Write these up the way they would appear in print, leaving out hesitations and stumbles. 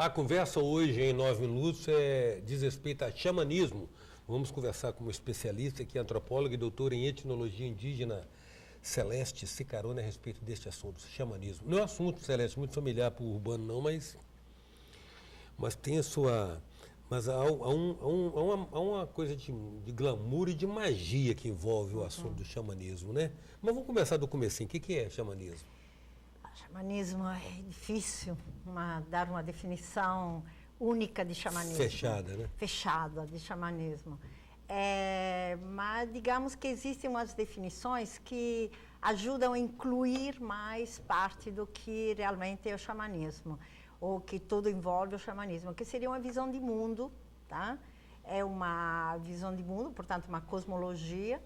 A conversa hoje em 9 minutos diz respeito a xamanismo. Vamos conversar com uma especialista que é antropóloga e doutora em etnologia indígena, Celeste Cicarone, a respeito deste assunto, xamanismo. Não é um assunto, Celeste, muito familiar para o urbano não, mas tem a sua... Mas há uma coisa de glamour e de magia que envolve o assunto do xamanismo, né? Mas vamos começar do comecinho. O que é xamanismo? Xamanismo é difícil dar uma definição única de xamanismo. Fechada, né? Fechada de xamanismo. Mas digamos que existem umas definições que ajudam a incluir mais parte do que realmente é o xamanismo, ou que tudo envolve o xamanismo, que seria uma visão de mundo, tá? É uma visão de mundo, portanto, uma cosmologia,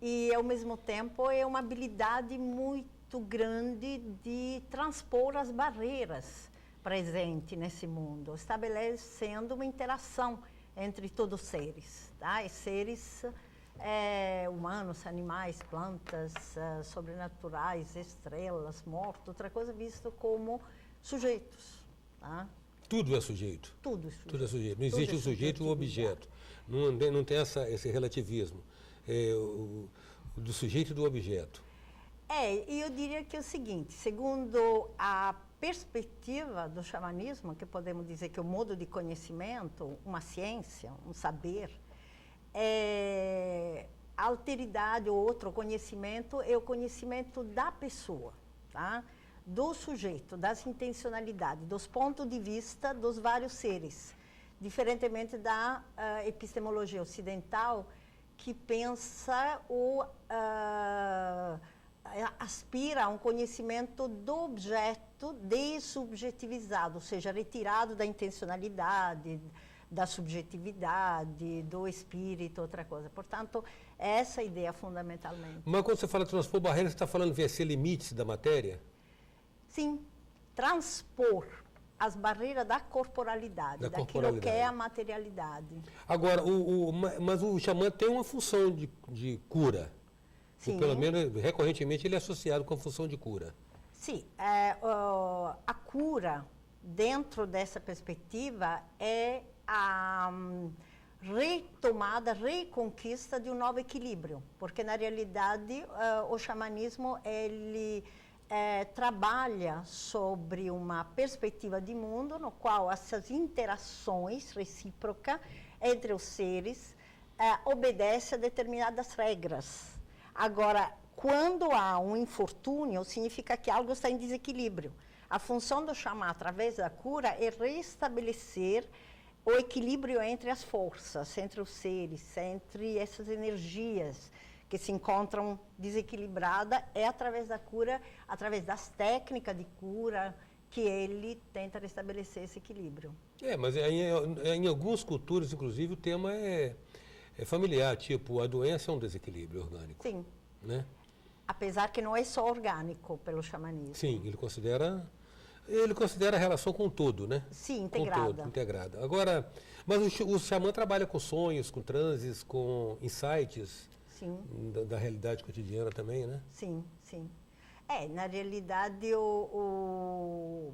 e ao mesmo tempo é uma habilidade muito grande de transpor as barreiras presentes nesse mundo, estabelecendo uma interação entre todos os seres, tá? E seres humanos, animais, plantas, sobrenaturais, estrelas, mortos, outra coisa visto como sujeitos. Tá? Tudo é sujeito. Tudo é sujeito. Tudo é sujeito. Não existe o sujeito e o objeto. Não tem esse relativismo do sujeito e do objeto. E eu diria que é o seguinte, segundo a perspectiva do xamanismo, que podemos dizer que é um modo de conhecimento, uma ciência, um saber, a alteridade ou outro conhecimento é o conhecimento da pessoa, tá? Do sujeito, das intencionalidades, dos pontos de vista dos vários seres, diferentemente da epistemologia ocidental, que pensa ou aspira a um conhecimento do objeto dessubjetivizado, ou seja, retirado da intencionalidade, da subjetividade, do espírito, outra coisa. Portanto, essa ideia fundamentalmente. Mas quando você fala transpor barreiras, você está falando vencer limites da matéria? Sim, transpor as barreiras da corporalidade, daquilo que é a materialidade. Agora, mas o xamã tem uma função de cura. Sim. Ou pelo menos, recorrentemente, ele é associado com a função de cura. Sim, a cura, dentro dessa perspectiva, é a retomada, reconquista de um novo equilíbrio. Porque, na realidade, o xamanismo, ele trabalha sobre uma perspectiva de mundo no qual essas interações recíprocas entre os seres obedecem a determinadas regras. Agora, quando há um infortúnio, significa que algo está em desequilíbrio. A função do xamã, através da cura, é restabelecer o equilíbrio entre as forças, entre os seres, entre essas energias que se encontram desequilibradas, é através da cura, através das técnicas de cura, que ele tenta restabelecer esse equilíbrio. Mas em algumas culturas, inclusive, o tema é familiar, tipo, a doença é um desequilíbrio orgânico. Sim. Né? Apesar que não é só orgânico pelo xamanismo. Sim, ele considera a relação com o todo, né? Sim, integrada. Com todo, integrada. Agora, mas o xamã trabalha com sonhos, com transes, com insights. Sim. Da realidade cotidiana também, né? Sim, sim. Na realidade, o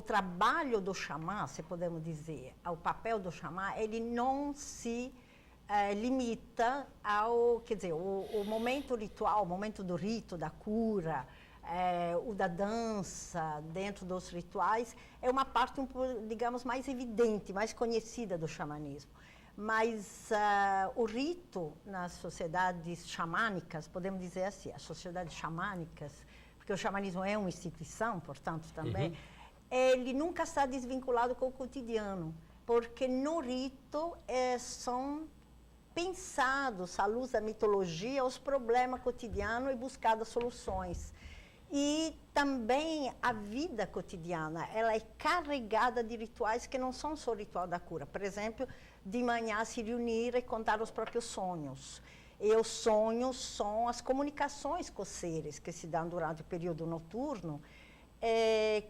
trabalho do xamã, se podemos dizer, o papel do xamã, ele não se limita ao, quer dizer, o momento ritual, o momento do rito, da cura, o da dança, dentro dos rituais, é uma parte, digamos, mais evidente, mais conhecida do xamanismo. Mas o rito nas sociedades xamânicas, podemos dizer assim, as sociedades xamânicas, porque o xamanismo é uma instituição, portanto, também, ele nunca está desvinculado com o cotidiano, porque no rito são pensados, à luz da mitologia, os problemas cotidianos e buscadas soluções. E também a vida cotidiana, ela é carregada de rituais que não são só o ritual da cura. Por exemplo, de manhã se reunir e contar os próprios sonhos. E os sonhos são as comunicações com os seres que se dão durante o período noturno,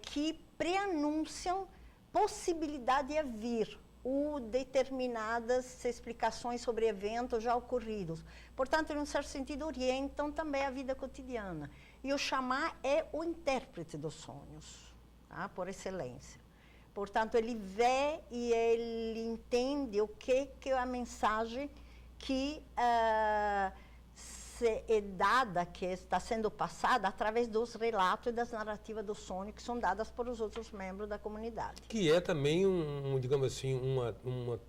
que preanunciam possibilidade de vir ou determinadas explicações sobre eventos já ocorridos. Portanto, em um certo sentido, orientam também a vida cotidiana. E o xamã é o intérprete dos sonhos, tá? Por excelência. Portanto, ele vê e ele entende o que é a mensagem que é dada, que está sendo passada através dos relatos e das narrativas do sonho que são dadas por os outros membros da comunidade. Que é também digamos assim,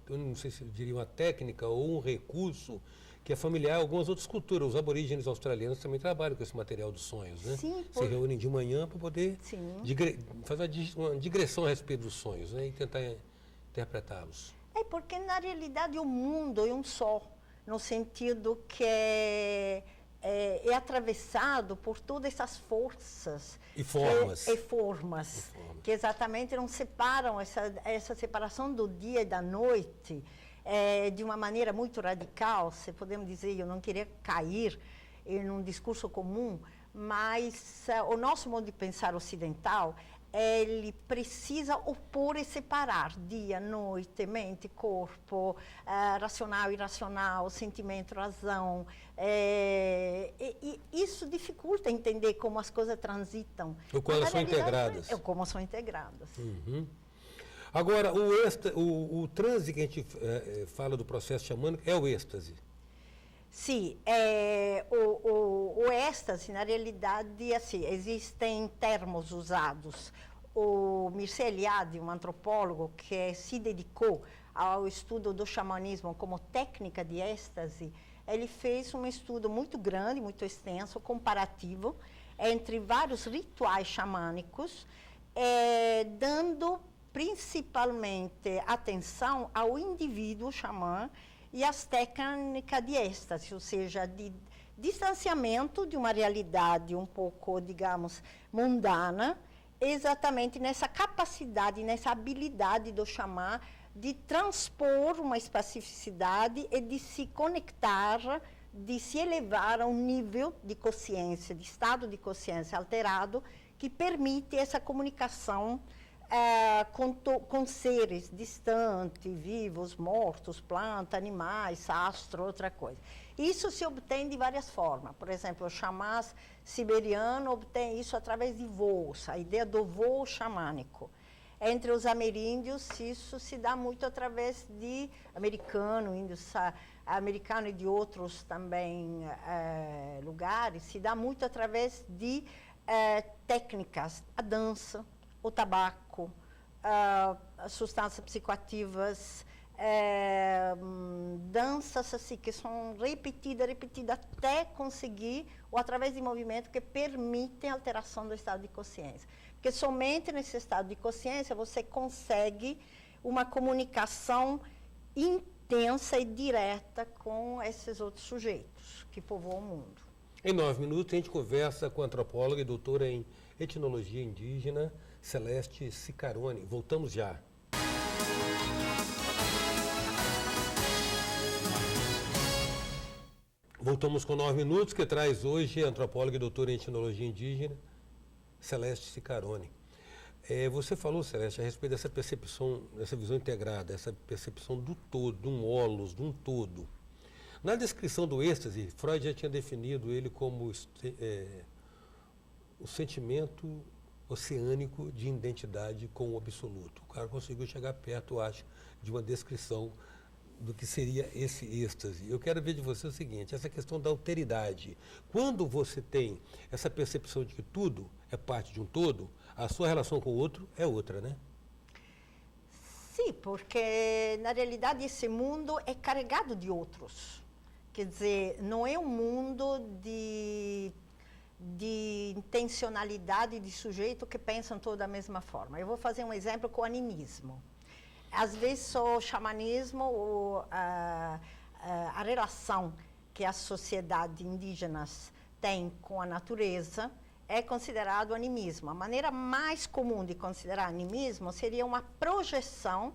eu não sei se eu diria uma técnica ou um recurso que é familiar a algumas outras culturas. Os aborígenes australianos também trabalham com esse material dos sonhos, né? Sim, se reúnem de manhã para poder fazer uma digressão a respeito dos sonhos, né? E tentar interpretá-los. É porque, na realidade, o mundo é um só, no sentido que é atravessado por todas essas forças e formas. Que exatamente não separam essa separação do dia e da noite de uma maneira muito radical. Se podemos dizer, eu não queria cair em um discurso comum, mas o nosso modo de pensar ocidental, ele precisa opor e separar dia, noite, mente, corpo, racional, irracional, sentimento, razão. E isso dificulta entender como as coisas transitam. Ou como elas são integradas. Como são integradas. Uhum. Agora, o transe que a gente fala do processo xamânico é o êxtase. Sim, o êxtase, na realidade, assim, existem termos usados. O Mircea Eliade, um antropólogo que se dedicou ao estudo do xamanismo como técnica de êxtase, ele fez um estudo muito grande, muito extenso, comparativo, entre vários rituais xamânicos, dando principalmente atenção ao indivíduo xamã e às técnicas de êxtase, ou seja, de distanciamento de uma realidade um pouco, digamos, mundana, exatamente nessa capacidade, nessa habilidade do xamã de transpor uma especificidade e de se conectar, de se elevar a um nível de consciência, de estado de consciência alterado, que permite essa comunicação com seres distantes, vivos, mortos, plantas, animais, astro, outra coisa. Isso se obtém de várias formas. Por exemplo, o xamã siberiano obtém isso através de voos, a ideia do voo xamânico. Entre os ameríndios, isso se dá muito através de americano e de outros também lugares, se dá muito através de técnicas, a dança, o tabaco, substâncias psicoativas, danças assim, que são repetidas até conseguir, ou através de movimentos que permitem a alteração do estado de consciência. Porque somente nesse estado de consciência você consegue uma comunicação intensa e direta com esses outros sujeitos que povoam o mundo. Em 9 minutos a gente conversa com a antropóloga e doutora em etnologia indígena, Celeste Cicarone. Voltamos já. Voltamos com 9 minutos, que traz hoje a antropóloga e doutora em etnologia indígena, Celeste Cicarone. Você falou, Celeste, a respeito dessa percepção, dessa visão integrada, essa percepção do todo, de um holos, de um todo. Na descrição do êxtase, Freud já tinha definido ele como o sentimento oceânico de identidade com o absoluto. O cara conseguiu chegar perto, eu acho, de uma descrição do que seria esse êxtase. Eu quero ver de você o seguinte, essa questão da alteridade. Quando você tem essa percepção de que tudo é parte de um todo, a sua relação com o outro é outra, né? Sim, porque na realidade esse mundo é carregado de outros. Quer dizer, não é um mundo de intencionalidade de sujeito que pensam todos da mesma forma. Eu vou fazer um exemplo com o animismo. Às vezes o xamanismo, a relação que as sociedades indígenas têm com a natureza é considerado animismo. A maneira mais comum de considerar animismo seria uma projeção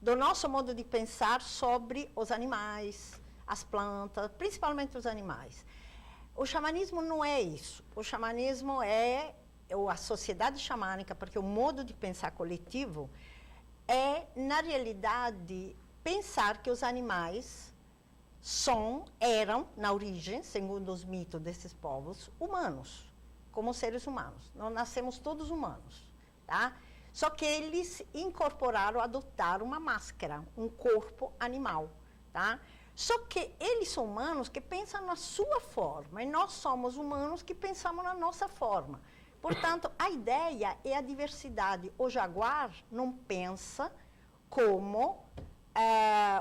do nosso modo de pensar sobre os animais, as plantas, principalmente os animais. O xamanismo não é isso. O xamanismo é a sociedade xamânica, porque o modo de pensar coletivo é, na realidade, pensar que os animais eram, na origem, segundo os mitos desses povos, humanos, como seres humanos. Nós nascemos todos humanos, tá? Só que eles incorporaram, adotaram uma máscara, um corpo animal, tá? Só que eles são humanos que pensam na sua forma, e nós somos humanos que pensamos na nossa forma. Portanto, a ideia é a diversidade. O jaguar não pensa como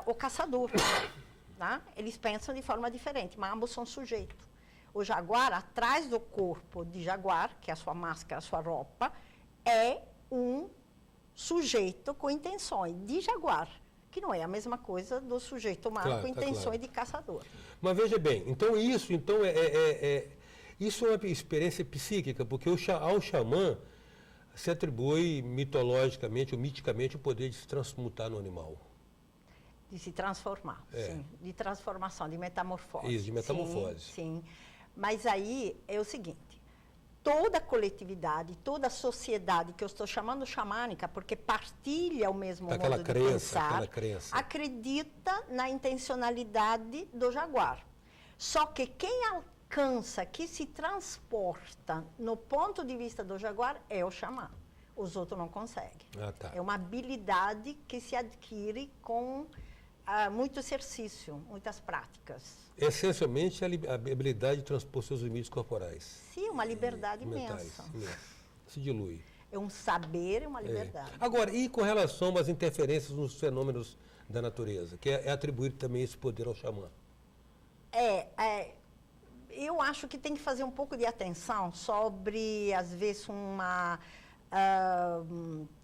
o caçador, tá? Eles pensam de forma diferente, mas ambos são sujeitos. O jaguar, atrás do corpo de jaguar, que é a sua máscara, a sua roupa, é um sujeito com intenções de jaguar, que não é a mesma coisa do sujeito humano com intenções de caçador. Mas veja bem, então isso isso é uma experiência psíquica, porque ao xamã se atribui mitologicamente ou miticamente o poder de se transmutar no animal. De se transformar, sim. De transformação, de metamorfose. Isso, de metamorfose. Sim. Mas aí é o seguinte, toda coletividade, toda sociedade, que eu estou chamando xamânica, porque partilha o mesmo modo de pensar, acredita na intencionalidade do jaguar. Só que quem alcança, que se transporta no ponto de vista do jaguar é o xamã. Os outros não conseguem. É uma habilidade que se adquire com muito exercício, muitas práticas. Essencialmente, a habilidade de transpor seus limites corporais. Sim, uma liberdade imensa. Se dilui. É um saber e uma liberdade. Agora, e com relação às interferências nos fenômenos da natureza, que é atribuir também esse poder ao xamã? Eu acho que tem que fazer um pouco de atenção sobre, às vezes, uma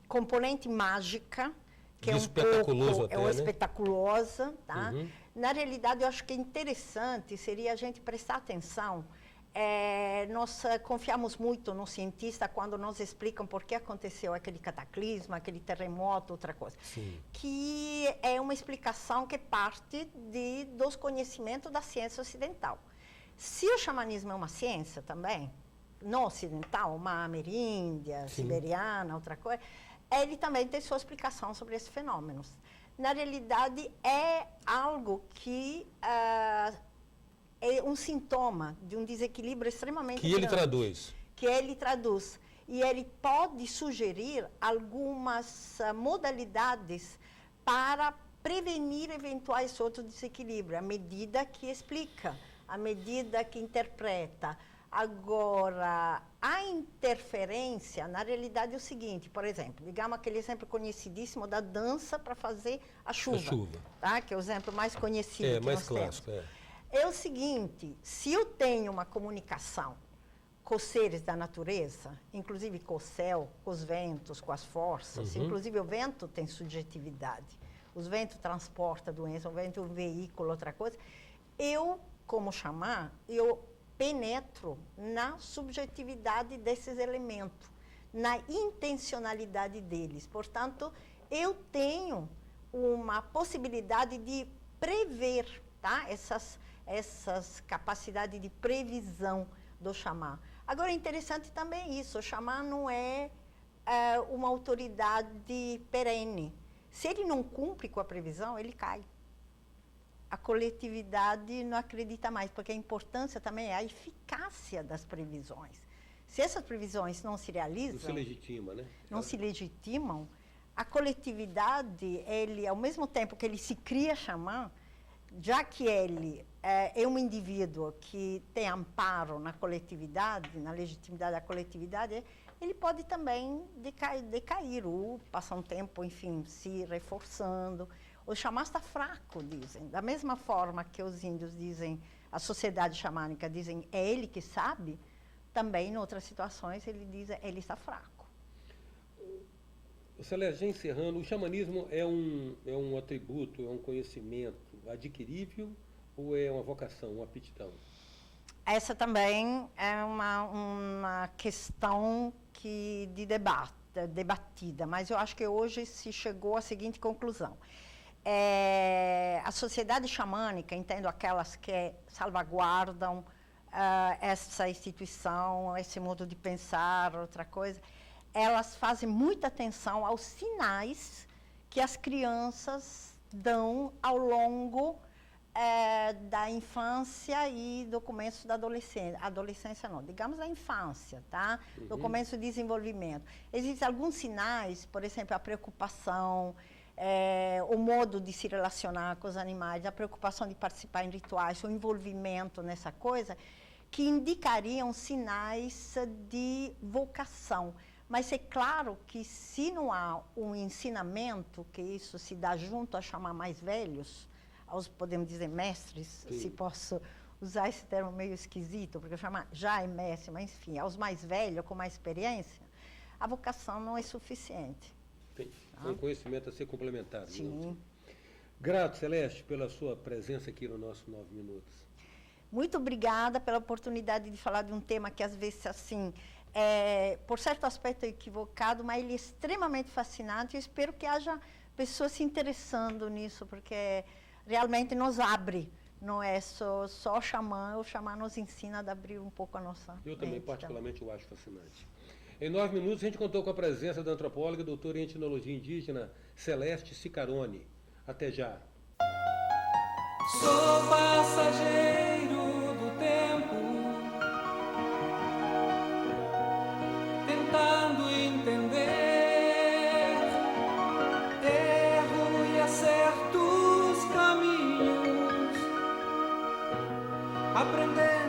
componente mágica, que é espetaculosa, tá? Uhum. Na realidade, eu acho que é interessante, seria a gente prestar atenção. Nós confiamos muito no cientista quando nos explicam por que aconteceu aquele cataclisma, aquele terremoto, outra coisa. Sim. Que é uma explicação que parte dos conhecimentos da ciência ocidental. Se o xamanismo é uma ciência também, não ocidental, uma ameríndia, siberiana, outra coisa, ele também tem sua explicação sobre esses fenômenos. Na realidade, é algo que é um sintoma de um desequilíbrio extremamente grande. Que ele traduz. E ele pode sugerir algumas modalidades para prevenir eventuais outros desequilíbrios, à medida que explica, à medida que interpreta. Agora, a interferência, na realidade, é o seguinte, por exemplo, digamos aquele exemplo conhecidíssimo da dança para fazer a chuva. Tá? Que é o exemplo mais conhecido que mais nós clássico, temos. É o seguinte, se eu tenho uma comunicação com os seres da natureza, inclusive com o céu, com os ventos, com as forças, inclusive o vento tem subjetividade, os ventos transportam doença, o vento é um veículo, outra coisa, eu, como xamã, eu penetro na subjetividade desses elementos, na intencionalidade deles. Portanto, eu tenho uma possibilidade de prever, tá? essas capacidades de previsão do xamã. Agora, é interessante também isso, o xamã não é uma autoridade perene. Se ele não cumpre com a previsão, ele cai. A coletividade não acredita mais, porque a importância também é a eficácia das previsões. Se essas previsões não se realizam... Não se legitima, né? Não se legitimam, a coletividade, ele, ao mesmo tempo que ele se cria xamã, já que ele é um indivíduo que tem amparo na coletividade, na legitimidade da coletividade, ele pode também decair ou passar um tempo, enfim, se reforçando. O xamã está fraco, dizem. Da mesma forma que os índios dizem, a sociedade xamânica dizem, é ele que sabe, também em outras situações ele diz, ele está fraco. Celeste, já encerrando, o xamanismo é um atributo, é um conhecimento adquirível ou é uma vocação, uma aptidão? Essa também é uma questão debatida, mas eu acho que hoje se chegou à seguinte conclusão. A sociedade xamânica, entendo aquelas que salvaguardam essa instituição, esse modo de pensar, outra coisa, elas fazem muita atenção aos sinais que as crianças dão ao longo da infância e do começo da adolescência. Adolescência não, digamos da infância, tá? Do começo do desenvolvimento. Existem alguns sinais, por exemplo, a preocupação, o modo de se relacionar com os animais, a preocupação de participar em rituais, o envolvimento nessa coisa, que indicariam sinais de vocação. Mas é claro que se não há um ensinamento, que isso se dá junto a chamar mais velhos, aos, podemos dizer, mestres, Sim. se posso usar esse termo meio esquisito, porque chamar já é mestre, mas enfim, aos mais velhos, com mais experiência, a vocação não é suficiente. Tem um conhecimento a ser complementado. Sim. Né? Grato, Celeste, pela sua presença aqui no nosso 9 Minutos. Muito obrigada pela oportunidade de falar de um tema que, às vezes, assim, por certo aspecto é equivocado, mas ele é extremamente fascinante. Eu espero que haja pessoas se interessando nisso, porque realmente nos abre. Não é só o xamã nos ensina a abrir um pouco a nossa Eu também, mente, particularmente, o acho fascinante. Em 9 minutos, a gente contou com a presença da antropóloga e doutora em etnologia indígena, Celeste Cicarone. Até já. Sou passageiro do tempo, tentando entender erro e acertos caminhos, aprender